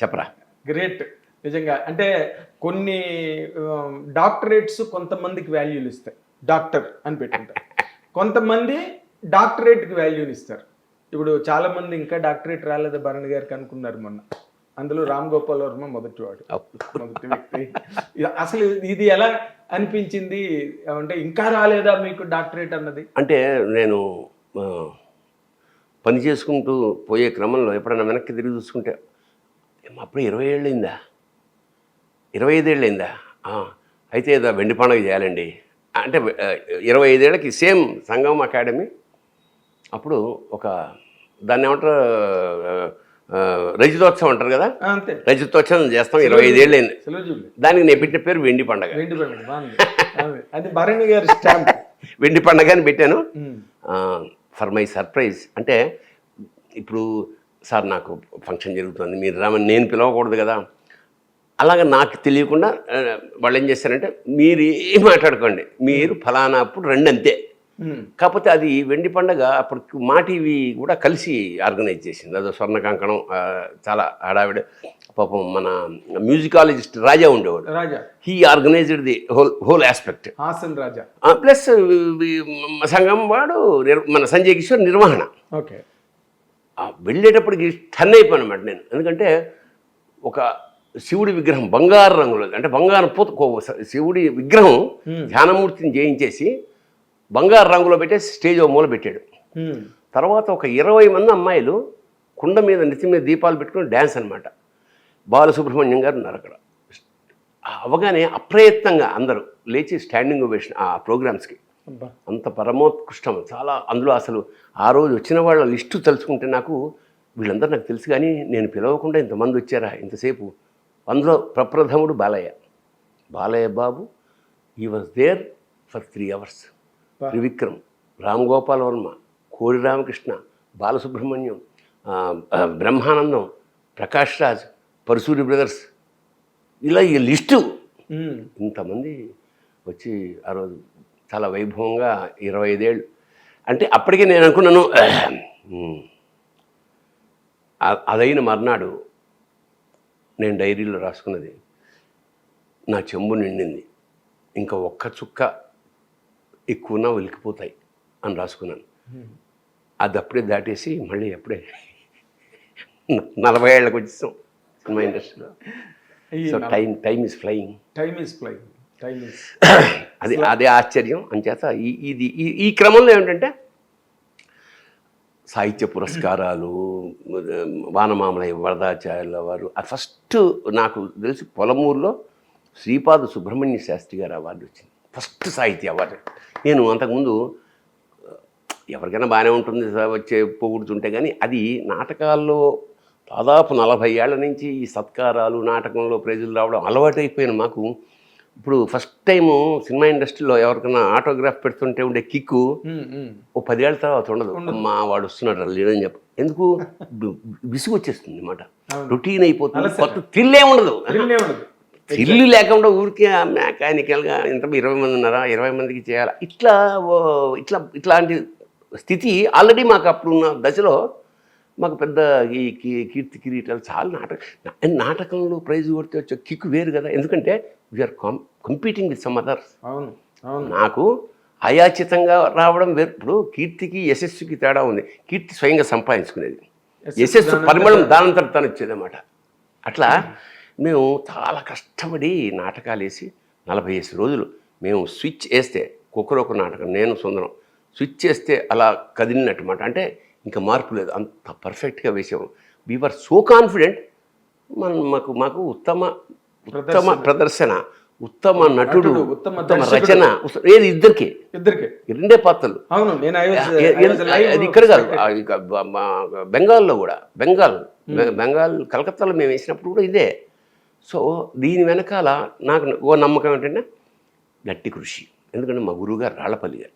చెప్పరా. గ్రేట్. నిజంగా అంటే కొన్ని డాక్టరేట్స్ కొంతమందికి వాల్యూలు ఇస్తాయి, డాక్టర్ అని పెట్టుకుంటారు. కొంతమంది డాక్టరేట్కి వాల్యూని ఇస్తారు. ఇప్పుడు చాలా మంది ఇంకా డాక్టరేట్ రాలేదు భరణ్ గారికి అనుకున్నారు మొన్న. అందులో రామ్ గోపాల్ వర్మ మొదటి వ్యక్తి. అసలు ఇది ఎలా అనిపించింది అంటే ఇంకా రాలేదా మీకు డాక్టరేట్ అన్నది? అంటే నేను పని చేసుకుంటూ పోయే క్రమంలో ఎప్పుడైనా వెనక్కి తిరిగి చూసుకుంటే అప్పుడు 20 ఏళ్ళైందా, 25 ఏళ్ళైందా, అయితే ఏదో వెండి పండుగ చేయాలండి అంటే 25 ఏళ్ళకి సేమ్ సంగమం అకాడమీ అప్పుడు ఒక దాన్ని ఏమంటారు రజతోత్సవం అంటారు కదా, అంతే రజతోత్సవం చేస్తాం. 25 ఏళ్ళైంది. దానికి నేను పెట్టిన పేరు వెండి పండుగ. అది భరణి గారి స్టాంప్. వెండి పండుగ అని పెట్టాను. ఫర్ మై సర్ప్రైజ్ అంటే ఇప్పుడు సార్ నాకు ఫంక్షన్ జరుగుతుంది మీరు రామని నేను పిలవకూడదు కదా, అలాగే నాకు తెలియకుండా వాళ్ళు ఏం చేశారంటే మీరు ఏం మాట్లాడుకోండి, మీరు ఫలానా అప్పుడు రండి అంతే. కాకపోతే అది వెండి పండుగ అప్పటికి మా టీవీ కూడా కలిసి ఆర్గనైజ్ చేసింది. అదో స్వర్ణ కంకణం చాలా హడావిడ. పాపం మన మ్యూజికాలజిస్ట్ రాజా ఉండేవాడు, he organised the whole aspect. Raja plus సంఘం వాడు మన సంజయ్ కిషోర్ నిర్వహణ. ఓకే. వెళ్ళేటప్పటికి టర్న్ అయిపోయాను అన్నమాట నేను. ఎందుకంటే ఒక శివుడి విగ్రహం బంగారు రంగులో అంటే బంగారం శివుడి విగ్రహం ధ్యానమూర్తిని చేయించేసి బంగారు రంగులో పెట్టేసి స్టేజ్ ఓ మూల పెట్టాడు. తర్వాత ఒక 20 మంది అమ్మాయిలు కుండ మీద నెత్తి మీద దీపాలు పెట్టుకుని డ్యాన్స్ అనమాట. బాలసుబ్రహ్మణ్యం గారు ఉన్నారు అక్కడ. అవగానే అప్రయత్నంగా అందరూ లేచి స్టాండింగ్ ఓవేషన్ ఆ ప్రోగ్రామ్స్కి. అంత పరమోత్కృష్టం చాలా. అందులో అసలు ఆ రోజు వచ్చిన వాళ్ళ లిస్టు తలుచుకుంటే నాకు వీళ్ళందరూ నాకు తెలుసు, కానీ నేను పిలవకుండా ఇంతమంది వచ్చారా ఇంతసేపు. అందులో ప్రప్రథముడు Balayya Babu, he was there for 3 hours. Trivikram, Ram Gopal Varma, Kodi Ramakrishna, Balasubrahmanyam, Brahmanandam, Prakash Raj, Paruchuri Brothers, ఇలా ఈ లిస్టు ఇంతమంది వచ్చి ఆ రోజు చాలా వైభవంగా 25 ఏళ్ళు. అంటే అప్పటికే నేను అనుకున్నాను. అదైన మర్నాడు నేను డైరీలో రాసుకున్నది, నా చెంబు నిండింది, ఇంకా ఒక్క చుక్క ఎక్కువనా ఒలికిపోతాయి అని రాసుకున్నాను. అది అప్పుడే దాటేసి మళ్ళీ అప్పుడే 40 ఏళ్ళకి వచ్చేసాం సినిమా ఇండస్ట్రీలో. So time is flying. అదే ఆశ్చర్యం. అంచేత ఈ క్రమంలో ఏమిటంటే సాహిత్య పురస్కారాలు, వానమామలయ్య వరదాచార్యుల వారు, ఫస్ట్ నాకు తెలిసి పొలమూరులో శ్రీపాద సుబ్రహ్మణ్య శాస్త్రి గారు అవార్డు వచ్చింది, ఫస్ట్ సాహిత్య అవార్డు. నేను అంతకుముందు ఎవరికైనా బాగానే ఉంటుంది వచ్చే పొగుడుతుంటే, కానీ అది నాటకాల్లో దాదాపు 40 ఏళ్ల నుంచి ఈ సత్కారాలు నాటకంలో ప్రైజులు రావడం అలవాటైపోయిన మాకు ఇప్పుడు ఫస్ట్ టైము సినిమా ఇండస్ట్రీలో ఎవరికైనా ఆటోగ్రాఫ్ పెడుతుంటే ఉండే కిక్కు ఓ 10 ఏళ్ళ తర్వాత ఉండదు. మా వాడు వస్తున్నాడు లేదని చెప్పి ఎందుకు విసుగు వచ్చేస్తుంది అన్నమాట, రొటీన్ అయిపోతుంది, కొత్త థ్రిల్ ఉండదు. థ్రిల్ లేకుండా ఊరికే మెకానికల్గా ఇంత 20 మంది ఉన్నారా 20 మందికి చేయాలా ఇట్లాంటి స్థితి ఆల్రెడీ మాకు అప్పుడున్న దశలో మాకు పెద్ద ఈ కీర్తి కిరీటాలు చాలా నాటకంలో ప్రైజ్ కొడితే వచ్చే కిక్ వేరు కదా, ఎందుకంటే we're competing with some others. నాకు అయాచితంగా రావడం వేరు. ఇప్పుడు కీర్తికి యశస్సుకి తేడా ఉంది. కీర్తి స్వయంగా సంపాదించుకునేది, యశస్సు పరిమళం దానంతట తను వచ్చేదన్నమాట. అట్లా మేము చాలా కష్టపడి నాటకాలు వేసి 45 రోజులు మేము స్విచ్ వేస్తే కుక్కరొక నాటకం నేను సుందరం స్విచ్ చేస్తే అలా కదిలినట్టుమాట. అంటే ఇంకా మార్పు లేదు, అంత పర్ఫెక్ట్గా వేసాము. We're so confident. మాకు ఉత్తమ ప్రదర్శన, ఉత్తమ నటుడు, ఉత్తమ రచన ఏది ఇద్దరికి రెండే పాత్రలు. అది ఇక్కడ కాదు, బెంగాల్లో కూడా బెంగాల్ కలకత్తాలో మేము వేసినప్పుడు కూడా ఇదే. సో దీని వెనకాల నాకు ఓ నమ్మకం ఏంటంటే గట్టి కృషి. ఎందుకంటే మా గురువుగారు రాళ్లపల్లి గారు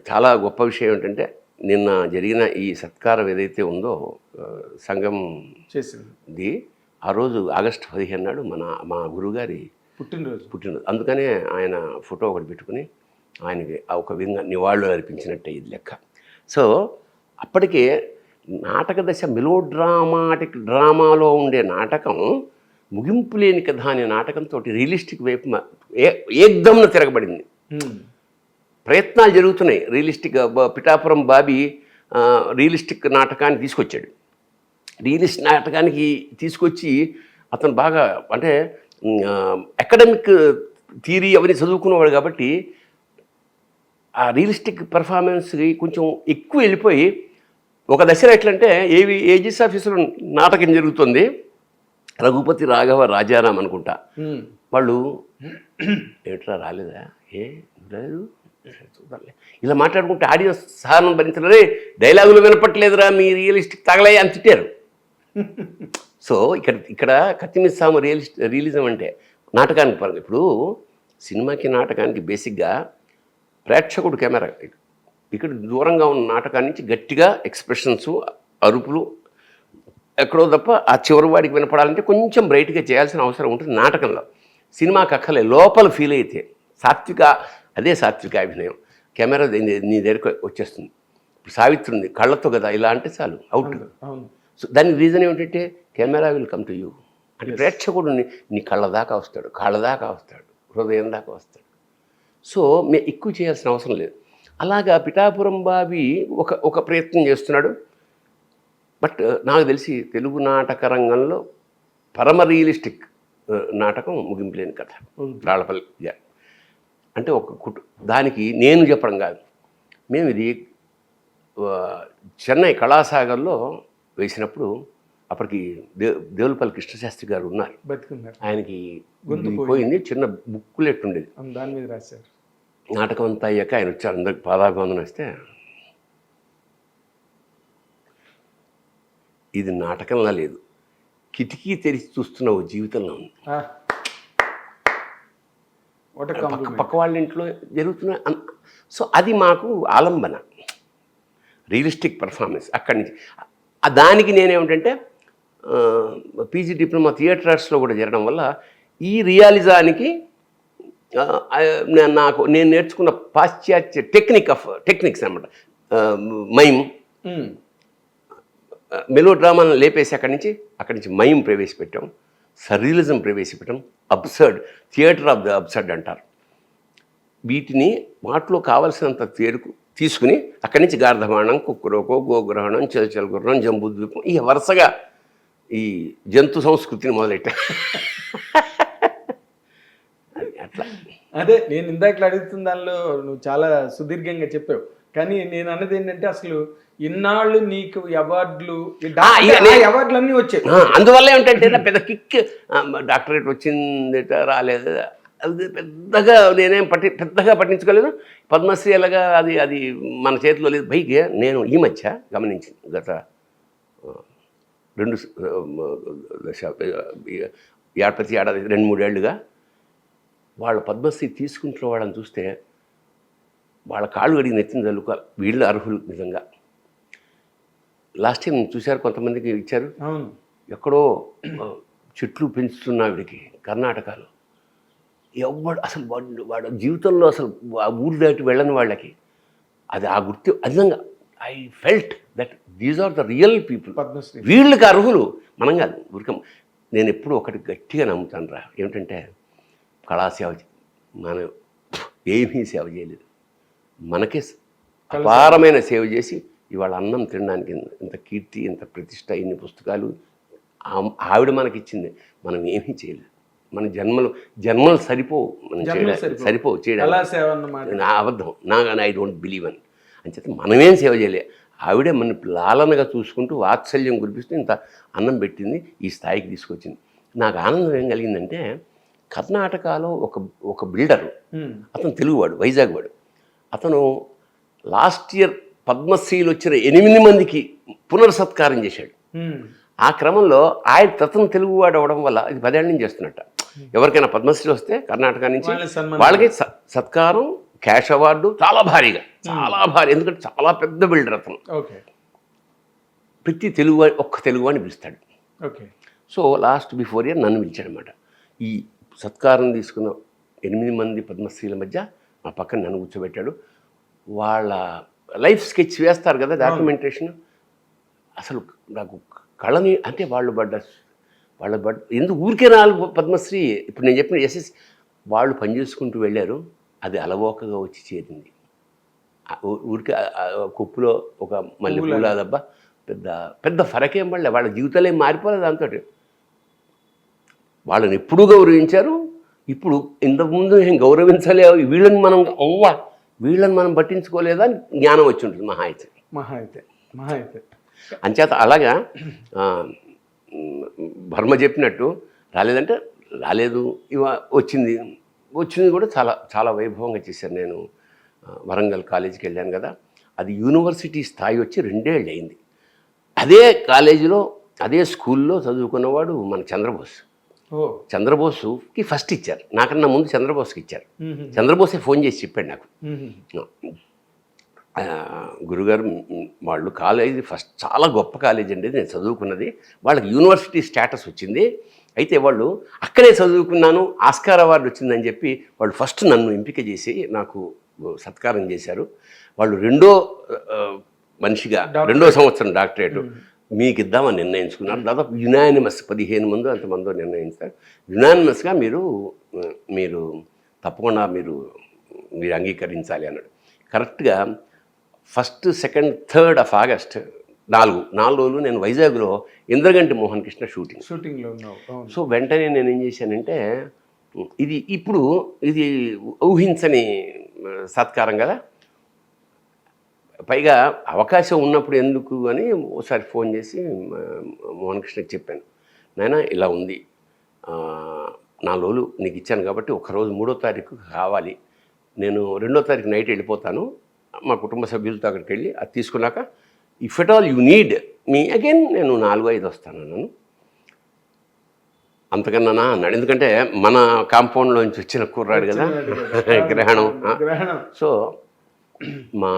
చాలా గొప్ప విషయం ఏంటంటే నిన్న జరిగిన ఈ సత్కారం ఏదైతే ఉందో సంఘం చేసింది, ఆ రోజు ఆగస్టు 15 నాడు మా గురువుగారి పుట్టినరోజు. అందుకనే ఆయన ఫోటో ఒకటి పెట్టుకుని ఆయనకి ఒక విధంగా నివాళులు అర్పించినట్టే ఇది లెక్క. సో అప్పటికే నాటక దశ డ్రామాలో ఉండే నాటకం ముగింపు లేని కథ అనే నాటకంతో రియలిస్టిక్ వైపు ఏకదమ్న తిరగబడింది. ప్రయత్నాలు జరుగుతున్నాయి. రియలిస్టిక్ పిఠాపురం బాబీ రియలిస్టిక్ నాటకాన్ని తీసుకొచ్చాడు. రియలిస్టిక్ నాటకానికి తీసుకొచ్చి అతను బాగా అంటే అకాడమిక్ థియరీ అవన్నీ చదువుకునేవాడు కాబట్టి ఆ రియలిస్టిక్ పెర్ఫార్మెన్స్కి కొంచెం ఎక్కువ వెళ్ళిపోయి ఒక దశలో ఎట్లంటే ఏజిస్ ఆఫీసులో నాటకం జరుగుతుంది, రఘుపతి రాఘవ రాజారాం అనుకుంటా. వాళ్ళు ఏట్రా రాలేదా, లేదు చూడాలి ఇలా మాట్లాడుకుంటే ఆడియన్స్ సహనం భరించలే, డైలాగులు వినపట్లేదురా మీ రియలిస్టిక్ తగలయ్య అని తిట్టారు. సో ఇక్కడ కత్తిమిస్సాము రియలిజం అంటే నాటకానికి పరంగా. ఇప్పుడు సినిమాకి నాటకానికి బేసిక్గా ప్రేక్షకుడు కెమెరా, ఇక్కడ దూరంగా ఉన్న నాటకాన్ని నుంచి గట్టిగా ఎక్స్ప్రెషన్స్ అరుపులు ఎక్కడో తప్ప ఆ చివరి వాడికి వినపడాలంటే కొంచెం బ్రైట్గా చేయాల్సిన అవసరం ఉంటుంది నాటకంలో. సినిమాకి అక్కలే లోపల ఫీల్ అయితే అదే సాత్విక అభినయం. కెమెరా నీ దగ్గరికి వచ్చేస్తుంది. సావిత్రి ఉంది కళ్ళతో కదా, ఇలా అంటే చాలు అవుట్. సో దానికి రీజన్ ఏమిటంటే camera will come to you అంటే ప్రేక్షకుడు నీ కళ్ళ దాకా వస్తాడు, కాళ్ళ దాకా వస్తాడు, హృదయం దాకా వస్తాడు. సో ఎక్కువ చేయాల్సిన అవసరం లేదు. అలాగా పిఠాపురం బాబీ ఒక ప్రయత్నం చేస్తున్నాడు. బట్ నాకు తెలిసి తెలుగు నాటక రంగంలో పరమ రియలిస్టిక్ నాటకం ముగింపులేని కథ రాళ్ళపల్లి గారు. అంటే దానికి నేను చెప్పడం కాదు, మేము ఇది చెన్నై కళాసాగర్లో వేసినప్పుడు అప్పటికి దేవులపల్లి కృష్ణశాస్త్రి గారు ఉన్నారు, ఆయనకి పోయింది, చిన్న బుక్కులెట్ ఉండేది, దాని మీద రాశారు. నాటకం అంతా అయ్యాక ఆయన వచ్చారు, అందరికి పాదాభివందనం వస్తే ఇది నాటకంలా లేదు, కిటికీ తెరిచి చూస్తున్న ఓ జీవితంలో ఉంది. పక్క వాళ్ళ ఇంట్లో జరుగుతున్న. సో అది మాకు ఆలంబన, రియలిస్టిక్ పర్ఫార్మెన్స్. అక్కడి నుంచి దానికి నేనేమిటంటే పీజీ డిప్లొమా థియేటర్ ఆర్ట్స్లో కూడా జరగడం వల్ల ఈ రియాలిజానికి నేను నేర్చుకున్న పాశ్చాత్య టెక్నిక్స్ అన్నమాట. మైమ్ మెలో డ్రామాను లేపేసి అక్కడి నుంచి మైమ్ ప్రవేశపెట్టాం, సర్రియలిజం ప్రవేశపెట్టాం, absurd, theatre of the absurd అంటారు. వీటిని వాటిలో కావలసినంత తీసుకుని అక్కడి నుంచి గార్ధమాణం, కుక్కురోకో, గోగ్రహణం, చలచల గుర్రం, జంబూద్వీపం, ఈ వరుసగా ఈ జంతు సంస్కృతిని మొదలెట్టాను. అట్లా అదే నేను ఇందాక అడుగుతున్న దానిలో నువ్వు చాలా సుదీర్ఘంగా చెప్పావు. కానీ నేను అన్నది ఏంటంటే అసలు ఇన్నాళ్ళు నీకు అవార్డులు అన్నీ వచ్చాయి. అందువల్ల ఏమిటంటే పెద్ద కిక్, డాక్టరేట్ వచ్చిందట రాలేదు, అది పెద్దగా నేనేం పెద్దగా పట్టించుకోలేదు. పద్మశ్రీ ఎలాగా అది మన చేతిలో లేదు. పైకి నేను ఈ మధ్య గమనించింది, గత 2 ఏడాది 2-3 ఏళ్ళుగా వాళ్ళ పద్మశ్రీ తీసుకుంటున్న వాళ్ళని చూస్తే వాళ్ళ కాళ్ళు అడిగి నెత్తిన చల్లుకోవాలి, వీళ్ళు అర్హులు నిజంగా. లాస్ట్ టైం చూశారు, కొంతమందికి ఇచ్చారు. ఎక్కడో చెట్లు పెంచుతున్న ఆవిడికి కర్ణాటకలో అసలు వాడు జీవితంలో అసలు ఆ ఊరు దాటి వెళ్ళని వాళ్ళకి అది ఆ గుర్తు నిజంగా I felt that these are the real people, వీళ్ళకి అర్హులు, మనం కాదు. ఊరికం నేను ఎప్పుడు ఒకటి గట్టిగా నమ్ముతాను రా, ఏమిటంటే కళాసేవ మనం ఏమీ సేవ చేయలేదు, మనకే అపారమైన సేవ చేసి ఇవాళ అన్నం తినడానికి ఇంత కీర్తి, ఇంత ప్రతిష్ట, ఇన్ని పుస్తకాలు ఆవిడ మనకిచ్చింది. మనం ఏమీ చేయలేదు. మన జన్మలు సరిపోవు, మనం సరిపోవు చేయడం అబద్ధం. ఐ డోంట్ బిలీవ్ అని అంచేత మనమేం సేవ చేయలే. ఆవిడే మన లాలనగా చూసుకుంటూ వాత్సల్యం కురిపిస్తూ ఇంత అన్నం పెట్టింది, ఈ స్థాయికి తీసుకొచ్చింది. నాకు ఆనందం ఏం కలిగిందంటే కర్ణాటకలో ఒక బిల్డరు, అతను తెలుగువాడు, వైజాగ్ వాడు. అతను లాస్ట్ ఇయర్ పద్మశ్రీలు వచ్చిన 8 మందికి పునర్సత్కారం చేశాడు. ఆ క్రమంలో అతను తెలుగువాడు అవ్వడం వల్ల ఇది 10 ఏళ్ళ నుంచి చేస్తున్నట్ట. ఎవరికైనా పద్మశ్రీ వస్తే కర్ణాటక నుంచి వాళ్ళకి సత్కారం, క్యాష్ అవార్డు చాలా భారీ, ఎందుకంటే చాలా పెద్ద బిల్డర్ అతను. ప్రతి ఒక్క తెలుగువాడిని పిలుస్తాడు. సో లాస్ట్ బిఫోర్ ఇయర్ నన్ను పిలిచాడనమాట. ఈ సత్కారం తీసుకున్న 8 మంది పద్మశ్రీల మధ్య మా పక్కన నన్ను కూర్చోబెట్టాడు. వాళ్ళ లైఫ్ స్కెచ్ వేస్తారు కదా, డాక్యుమెంటేషన్, అసలు నాకు కళని అంటే వాళ్ళ ఎందుకు ఊరికే నాలుగు పద్మశ్రీ ఇప్పుడు నేను చెప్పిన ఎస్ఎస్ వాళ్ళు పనిచేసుకుంటూ వెళ్ళారు, అది అలవోకగా వచ్చి చేరింది. ఊరికే కొప్పులో ఒక మల్లెపూల దెబ్బ, పెద్ద పెద్ద ఫరకేం పడలే, వాళ్ళ జీవితాలు ఏం మారిపోలేదు దాంతో. వాళ్ళని ఎప్పుడూ గౌరవించారు, ఇప్పుడు ఇంతకుముందు ఏం గౌరవించాలి, వీళ్ళని మనం పట్టించుకోలేదా అని జ్ఞానం వచ్చి ఉంటుంది మహా అయితే. అంచేత అలాగా భర్మ చెప్పినట్టు రాలేదంటే రాలేదు, వచ్చింది కూడా చాలా చాలా వైభవంగా చేశాను. నేను వరంగల్ కాలేజీకి వెళ్ళాను కదా, అది యూనివర్సిటీ స్థాయి వచ్చి 2 ఏళ్ళు అయింది. అదే కాలేజీలో అదే స్కూల్లో చదువుకున్నవాడు మన చంద్రబోసుకి ఫస్ట్ ఇచ్చారు, నాకన్నా ముందు చంద్రబోస్కి ఇచ్చారు. చంద్రబోసే ఫోన్ చేసి చెప్పాడు నాకు, గురుగారు వాళ్ళు కాలేజీ ఫస్ట్ చాలా గొప్ప కాలేజీ అండి, నేను చదువుకున్నది, వాళ్ళకి యూనివర్సిటీ స్టేటస్ వచ్చింది, అయితే వాళ్ళు అక్కడే చదువుకున్నాను, ఆస్కార్ అవార్డు వచ్చిందని చెప్పి వాళ్ళు ఫస్ట్ నన్ను ఎంపిక చేసి నాకు సత్కారం చేశారు. వాళ్ళు రెండో సంవత్సరం డాక్టరేట్ మీకు ఇద్దామని నిర్ణయించుకున్నారు. దాదాపు యునానిమస్ 15 మంది అంతమందో నిర్ణయించారు. యునానిమస్గా మీరు తప్పకుండా మీరు అంగీకరించాలి అన్నాడు. కరెక్ట్గా 1, 2, 3 ఆగస్ట్ 4 రోజులు నేను వైజాగ్లో ఇంద్రగంటి మోహన్ కృష్ణ షూటింగ్లో ఉన్నావు. సో వెంటనే నేను ఏం చేశానంటే, ఇది ఊహించని సత్కారం కదా, పైగా అవకాశం ఉన్నప్పుడు ఎందుకు అని ఒకసారి ఫోన్ చేసి మోహన్ కృష్ణకి చెప్పాను, నాయనా ఇలా ఉంది, 4 రోజులు నీకు ఇచ్చాను కాబట్టి ఒకరోజు 3వ తారీఖు కావాలి, నేను 2వ తారీఖు నైట్ వెళ్ళిపోతాను, మా కుటుంబ సభ్యులతో అక్కడికి వెళ్ళి అది తీసుకున్నాక if at all you need me again నేను 4-5 వస్తాను అన్నాను. అంతకన్నా అన్నాడు, ఎందుకంటే మన కాంపౌండ్లోంచి వచ్చిన కుర్రాడు కదా, గ్రహణం. సో మా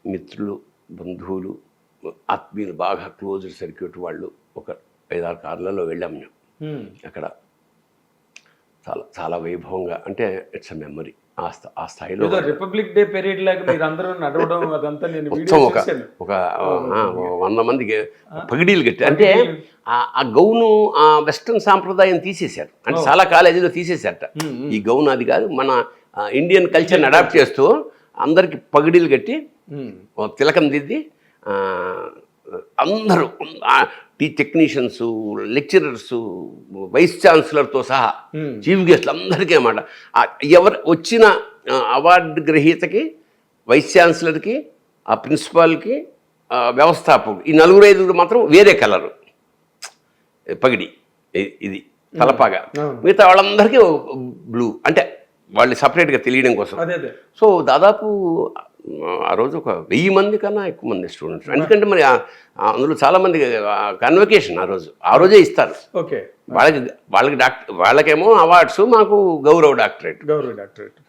మిత్రులు, బంధువులు, ఆత్మీయులు, బాగా క్లోజ్డ్ సర్క్యూట్ వాళ్ళు ఒక 5-6 కార్లలో వెళ్ళాము మేము. అక్కడ చాలా చాలా వైభవంగా, అంటే ఇట్స్ అ మెమరీ. ఆ స్థాయిలో రిపబ్లిక్ డే పీరియడ్ లాగా మీరు అందరూ నడవడం అదంతా నేను మొత్తం ఒక 100 మందికి పగిడీలు కట్టి, అంటే ఆ గౌను ఆ వెస్ట్రన్ సాంప్రదాయం తీసేశారు, అంటే చాలా కాలేజీలో తీసేశారట. ఈ గౌను అది కాదు, మన ఇండియన్ కల్చర్ని అడాప్ట్ చేస్తూ అందరికి పగిడీలు కట్టి తిలకం దిద్ది అందరూ టెక్నీషియన్స్, లెక్చరర్స్, వైస్ ఛాన్సలర్తో సహా చీఫ్ గెస్ట్లు అందరికీ అన్నమాట. ఎవరు వచ్చిన అవార్డు గ్రహీతకి, వైస్ ఛాన్సలర్కి, ఆ ప్రిన్సిపాల్కి, వ్యవస్థాపకు, ఈ 4-5 మాత్రం వేరే కలరు పగిడి, ఇది తలపాగా. మిగతా వాళ్ళందరికీ బ్లూ, అంటే వాళ్ళు సపరేట్గా తెలియడం కోసం. సో దాదాపు ఆ రోజు ఒక 1000 మంది కన్నా ఎక్కువ మంది స్టూడెంట్స్, ఎందుకంటే మరి అందులో చాలామంది కన్వకేషన్ ఆ రోజే ఇస్తారు. ఓకే, వాళ్ళకేమో అవార్డ్స్, మాకు గౌరవ డాక్టరేట్.